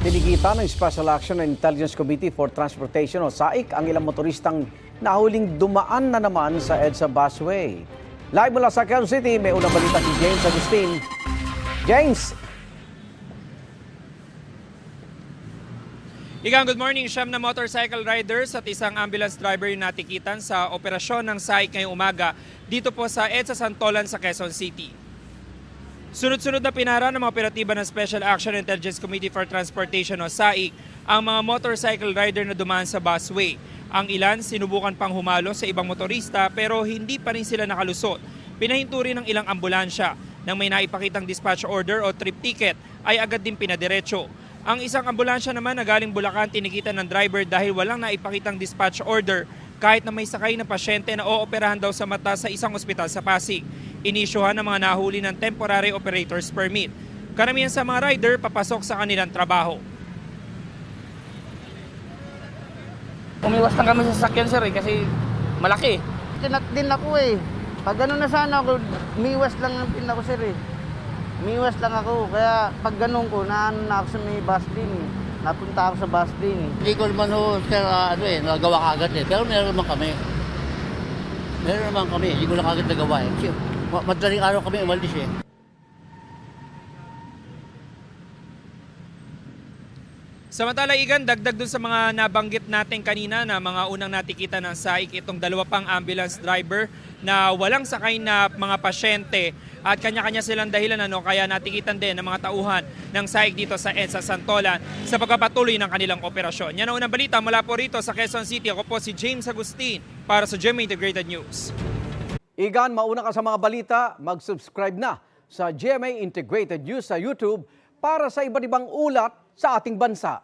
Tinigitan ng Special Action and Intelligence Committee for Transportation o SAIC ang ilang motoristang nahuling dumaan na naman sa EDSA busway. Live mula sa Quezon City, may unang balita si James Agustin. James! Good morning. Siyam na motorcycle riders at isang ambulance driver yung natikitan sa operasyon ng SAIC ngayong umaga dito po sa EDSA Santolan sa Quezon City. Sunod-sunod na pinara ng mga operatiba ng Special Action and Intelligence Committee for Transportation o SAIC ang mga motorcycle rider na dumaan sa busway. Ang ilan sinubukan pang humalo sa ibang motorista pero hindi pa rin sila nakalusot. Pinahinto rin ng ilang ambulansya. Nang may naipakitang dispatch order o trip ticket ay agad din pinadiretso. Ang isang ambulansya naman na galing Bulacan tinikitan ng driver dahil walang naipakitang dispatch order kahit na may sakay na pasyente na ooperahan daw sa mata sa isang ospital sa Pasig. Inisyuhan ng mga nahuli ng temporary operator's permit. Karamihan sa mga rider papasok sa kanilang trabaho. Umiwas lang kami sa sasakyan sir kasi malaki. Tinat din ako eh. Pag gano'n na sana ako, umiwas lang din ako sir eh. Umiwas lang ako, kaya pag gano'n ko, naano na ako sa may bus din eh. Napunta ako sa bus din eh. Hindi ko naman ho sir nagawa kagad eh. Pero meron naman kami. Meron naman kami, hindi ko na kagad nagawa eh. Kasi madaling araw kami umalis eh. Samantala, Igan, dagdag dun sa mga nabanggit natin kanina na mga unang natikita ng SAIC, itong dalawa pang ambulance driver na walang sakay na mga pasyente at kanya-kanya silang dahilan kaya natikitan din ng mga tauhan ng SAIC dito sa EDSA Santolan sa pagpapatuloy ng kanilang operasyon. Yan ang unang balita mula po rito sa Quezon City. Ako po si James Agustin para sa GMA Integrated News. Igan, mauna ka sa mga balita, mag-subscribe na sa GMA Integrated News sa YouTube para sa iba't ibang ulat sa ating bansa.